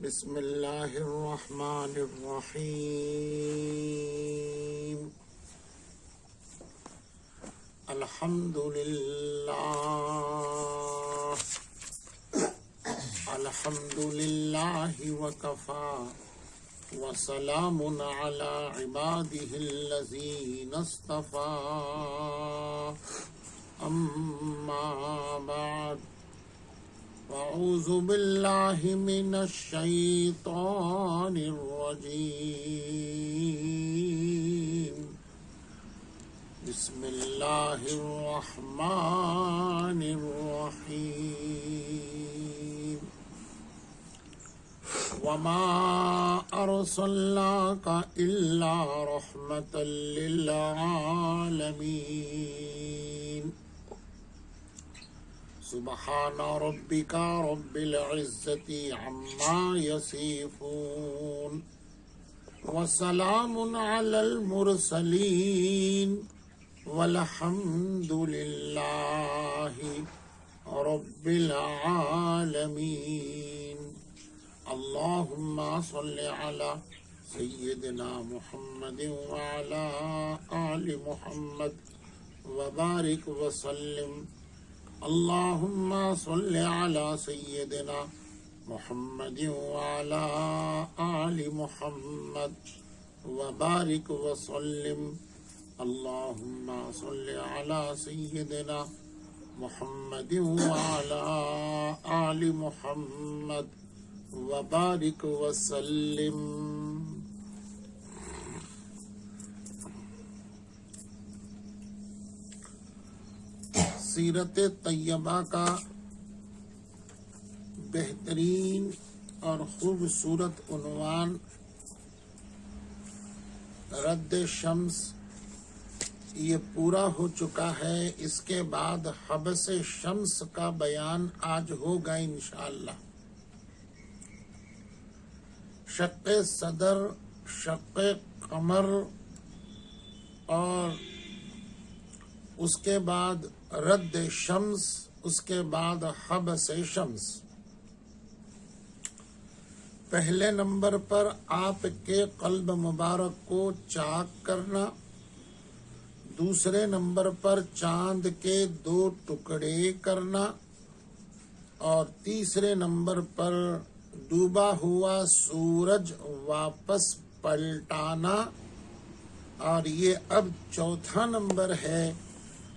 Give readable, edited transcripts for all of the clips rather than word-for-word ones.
بسم اللہ الرحمن الرحیم الحمد للہ وکفی وسلام علی عبادہ الذین اصطفی اما بعد اعوذ باللہ من الشیطان الرجیم بسم اللہ الرحمن الرحیم وما ارسلناک الا رحمۃ للعالمین سبحان ربک رب العزة عما یصفون وسلام علی المرسلین والحمد للہ رب العالمین اللہم صل علی سیدنا محمد وعلی آل محمد وبارک وسلم اللہم صل علی سیدنا محمد وعلی آل محمد وبارک وسلم اللہم صل علی سیدنا محمد وعلی آل محمد وبارک وسلم. سیرت طیبہ کا بہترین اور خوبصورت عنوان رد شمس یہ پورا ہو چکا ہے. اس کے بعد حبس شمس کا بیان آج ہوگا انشاءاللہ. شق صدر، شق قمر اور اس کے بعد رد شمس، اس کے بعد حبس شمس. پہلے نمبر پر آپ کے قلب مبارک کو چاک کرنا، دوسرے نمبر پر چاند کے 2 ٹکڑے کرنا، اور تیسرے نمبر پر ڈوبا ہوا سورج واپس پلٹانا، اور یہ اب چوتھا نمبر ہے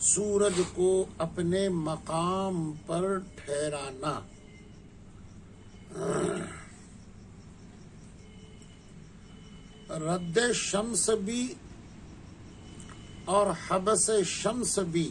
سورج کو اپنے مقام پر ٹھہرانا. رد شمس بھی اور حبس شمس بھی،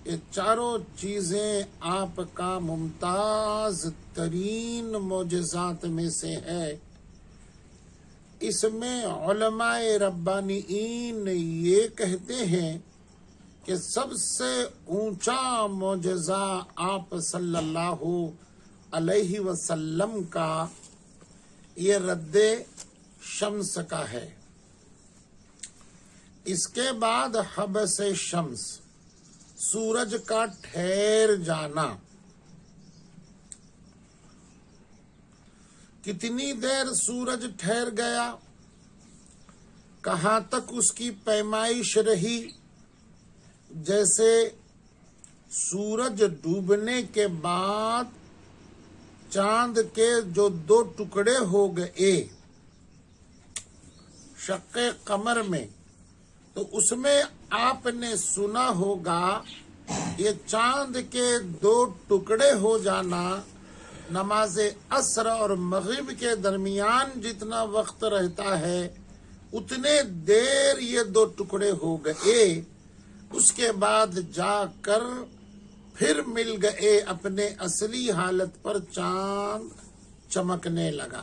یہ چاروں چیزیں آپ کا ممتاز ترین معجزات میں سے ہے. اس میں علماء ربانیین یہ کہتے ہیں کہ سب سے اونچا معجزہ آپ صلی اللہ علیہ وسلم کا یہ رد شمس کا ہے. اس کے بعد حبس شمس، سورج کا ٹھہر جانا. کتنی دیر سورج ٹھہر گیا، کہاں تک اس کی پیمائش رہی؟ جیسے سورج ڈوبنے کے بعد چاند کے جو 2 ٹکڑے ہو گئے شق قمر میں، تو اس میں آپ نے سنا ہوگا یہ چاند کے 2 ٹکڑے ہو جانا نماز عصر اور مغرب کے درمیان جتنا وقت رہتا ہے اتنے دیر یہ 2 ٹکڑے ہو گئے. اس کے بعد جا کر پھر مل گئے اپنے اصلی حالت پر، چاند چمکنے لگا.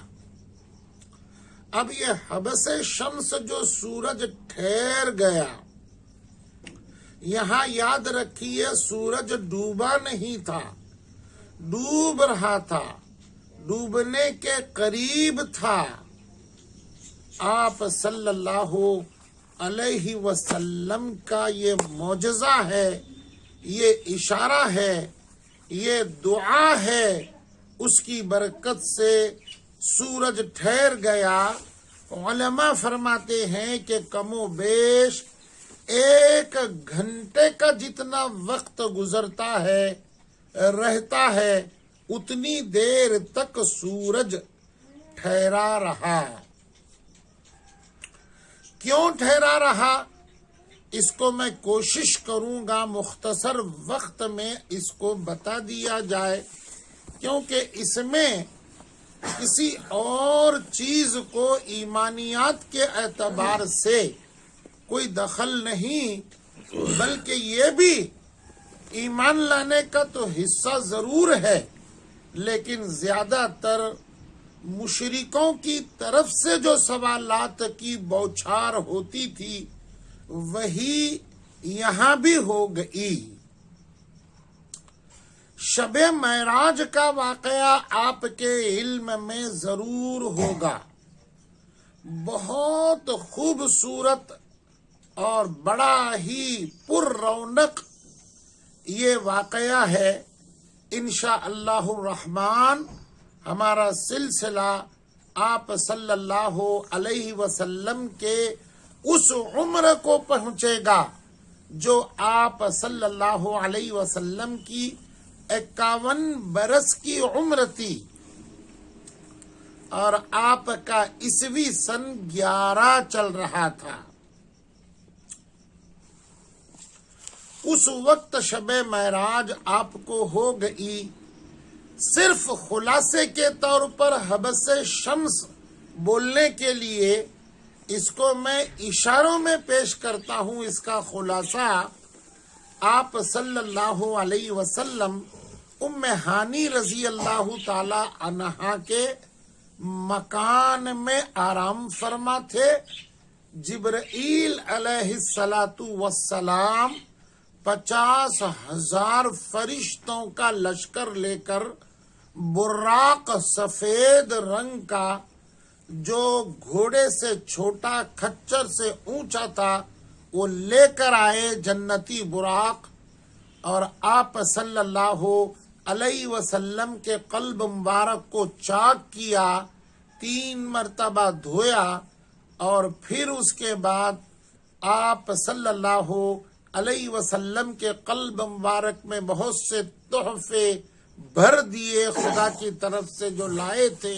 اب یہ حبس شمس جو سورج ٹھہر گیا، یہاں یاد رکھیے سورج ڈوبا نہیں تھا، ڈوب رہا تھا، ڈوبنے کے قریب تھا. آپ صلی اللہ علیہ وسلم کا یہ معجزہ ہے، یہ اشارہ ہے، یہ دعا ہے. اس کی برکت سے سورج ٹھہر گیا، علماء فرماتے ہیں کہ کم و بیش 1 گھنٹے کا جتنا وقت گزرتا ہے رہتا ہے اتنی دیر تک سورج ٹھہرا رہا۔ کیوں ٹھہرا رہا؟ اس کو میں کوشش کروں گا مختصر وقت میں اس کو بتا دیا جائے، کیونکہ اس میں کسی اور چیز کو ایمانیات کے اعتبار سے کوئی دخل نہیں، بلکہ یہ بھی ایمان لانے کا تو حصہ ضرور ہے، لیکن زیادہ تر مشرکوں کی طرف سے جو سوالات کی بوچھار ہوتی تھی وہی یہاں بھی ہو گئی۔ شب معراج کا واقعہ آپ کے علم میں ضرور ہوگا، بہت خوبصورت اور بڑا ہی پر رونق یہ واقعہ ہے۔ انشاءاللہ الرحمن ہمارا سلسلہ آپ صلی اللہ علیہ وسلم کے اس عمر کو پہنچے گا جو آپ صلی اللہ علیہ وسلم کی 51 برس کی عمر تھی، اور آپ کا عیسوی سن 11 چل رہا تھا۔ اس وقت شب معراج آپ کو ہو گئی۔ صرف خلاصے کے طور پر حبس شمس بولنے کے لیے اس کو میں اشاروں میں پیش کرتا ہوں۔ اس کا خلاصہ آپ صلی اللہ علیہ وسلم ام ہانی رضی اللہ تعالی عنہا کے مکان میں آرام فرما تھے۔ جبرائیل علیہ السلام 50,000 فرشتوں کا لشکر لے کر براق سفید رنگ کا جو گھوڑے سے چھوٹا کھچر سے اونچا تھا وہ لے کر آئے جنتی براق، اور آپ صلی اللہ علیہ وسلم کے قلب مبارک کو چاک کیا، 3 مرتبہ دھویا، اور پھر اس کے بعد آپ صلی اللہ علیہ وسلم کے قلب مبارک میں بہت سے تحفے بھر دیے خدا کی طرف سے جو لائے تھے۔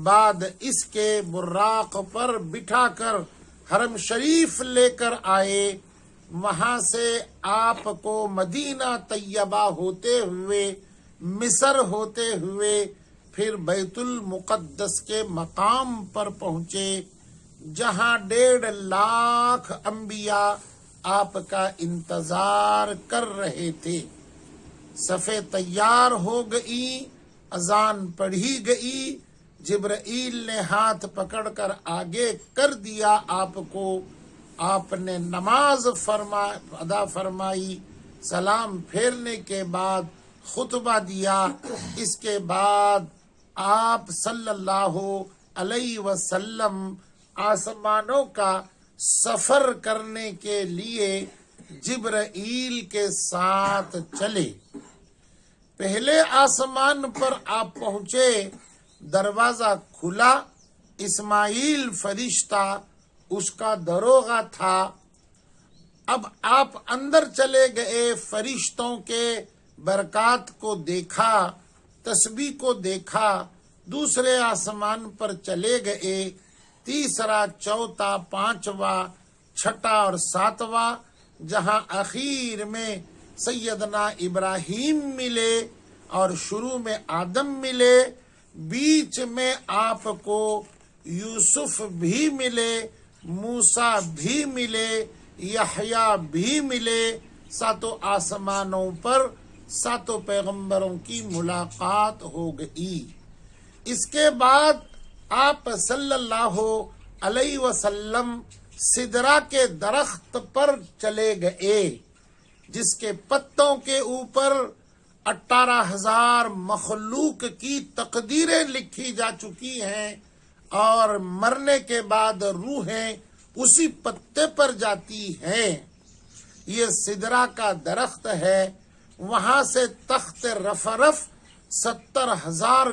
بعد اس کے براق پر بٹھا کر حرم شریف لے کر آئے، وہاں سے آپ کو مدینہ طیبہ ہوتے ہوئے مصر ہوتے ہوئے پھر بیت المقدس کے مقام پر پہنچے، جہاں 1.5 لاکھ انبیاء آپ کا انتظار کر رہے تھے۔ صفیں تیار ہو گئی، اذان پڑھی گئی، جبرائیل نے ہاتھ پکڑ کر آگے کر دیا آپ کو، آپ نے نماز ادا فرمائی، سلام پھیرنے کے بعد خطبہ دیا۔ اس کے بعد آپ صلی اللہ علیہ وسلم آسمانوں کا سفر کرنے کے لیے جبرائیل کے ساتھ چلے۔ پہلے آسمان پر آپ پہنچے، دروازہ کھلا، اسماعیل فرشتہ اس کا دروغہ تھا۔ اب آپ اندر چلے گئے، فرشتوں کے برکات کو دیکھا، تسبیح کو دیکھا، دوسرے آسمان پر چلے گئے، تیسرا، چوتھا، پانچواں، چھٹا اور ساتواں، جہاں اخیر میں سیدنا ابراہیم ملے اور شروع میں آدم ملے، بیچ میں آپ کو یوسف بھی ملے، موسیٰ بھی ملے، یحییٰ بھی ملے۔ 7 آسمانوں پر 7 پیغمبروں کی ملاقات ہو گئی۔ اس کے بعد آپ صلی اللہ علیہ وسلم سدرہ کے درخت پر چلے گئے، جس کے پتوں کے اوپر 18,000 مخلوق کی تقدیریں لکھی جا چکی ہیں، اور مرنے کے بعد روحیں اسی پتے پر جاتی ہیں۔ یہ سدرہ کا درخت ہے۔ وہاں سے تخت رفرف 70,000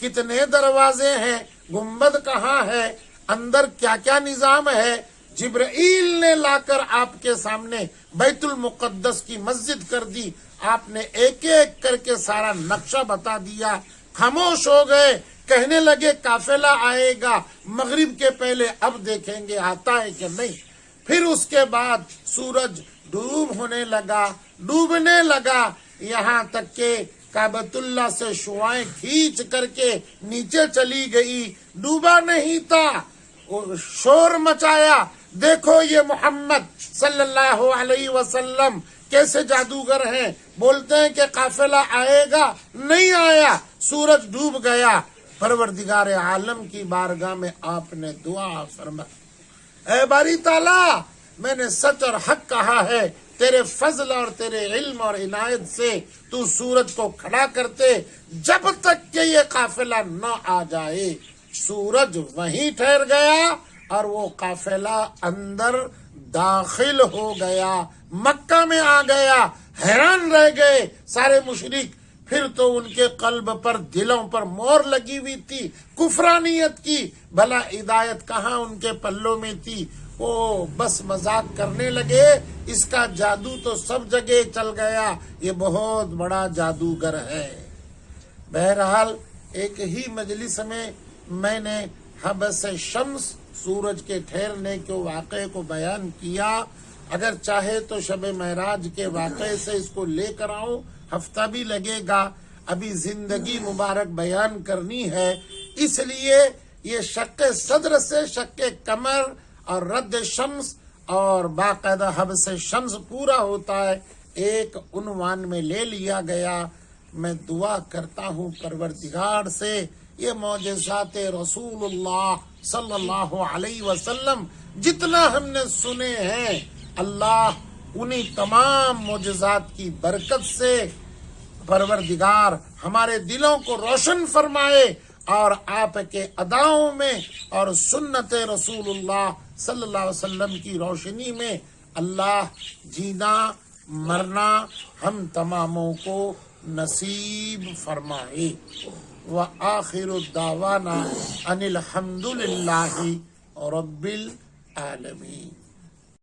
کتنے دروازے ہیں، گنبد کہاں ہے، اندر کیا کیا نظام ہے۔ جبرائیل نے لا کر آپ کے سامنے بیت المقدس کی مسجد کر دی، آپ نے ایک ایک کر کے سارا نقشہ بتا دیا۔ خاموش ہو گئے، کہنے لگے قافلہ آئے گا مغرب کے پہلے، اب دیکھیں گے آتا ہے کہ نہیں۔ پھر اس کے بعد سورج ڈوب ہونے لگا، ڈوبنے لگا، یہاں تک کہ کعبۃ اللہ سے شعائیں کھینچ کر کے نیچے چلی گئی، ڈوبا نہیں تھا۔ شور مچایا، دیکھو یہ محمد صلی اللہ علیہ وسلم کیسے جادوگر ہیں، بولتے ہیں کہ قافلہ آئے گا، نہیں آیا، سورج ڈوب گیا۔ پروردگار عالم کی بارگاہ میں آپ نے دعا فرمائی، اے باری تعالیٰ، میں نے سچ اور حق کہا ہے، تیرے فضل اور تیرے علم اور عنایت سے تو سورج کو کھڑا کرتے جب تک کہ یہ قافلہ نہ آ جائے۔ سورج وہیں ٹھہر گیا اور وہ قافلہ اندر داخل ہو گیا، مکہ میں آ گیا۔ حیران رہ گئے سارے مشرک، پھر تو ان کے قلب پر، دلوں پر مور لگی ہوئی تھی کفرانیت کی، بھلا ہدایت کہاں ان کے پلوں میں تھی۔ وہ بس مذاق کرنے لگے، اس کا جادو تو سب جگہ چل گیا، یہ بہت بڑا جادوگر ہے۔ بہرحال ایک ہی مجلس میں نے حبس شمس، سورج کے ٹھہرنے کے واقعے کو بیان کیا۔ اگر چاہے تو شب معراج کے واقعے سے اس کو لے کر آؤں، ہفتہ بھی لگے گا، ابھی زندگی مبارک بیان کرنی ہے، اس لیے یہ شق صدر سے شق کمر اور رد شمس اور باقاعدہ حبس شمس پورا ہوتا ہے، ایک عنوان میں لے لیا گیا۔ میں دعا کرتا ہوں پروردگار سے یہ معجزات رسول اللہ صلی اللہ علیہ وسلم جتنا ہم نے سنے ہیں، اللہ انہی تمام معجزات کی برکت سے پروردگار ہمارے دلوں کو روشن فرمائے، اور آپ کے اداؤں میں اور سنت رسول اللہ صلی اللہ علیہ وسلم کی روشنی میں اللہ جینا مرنا ہم تماموں کو نصیب فرمائے۔ وآخر الدعوانا ان الحمد للہ رب العالمین۔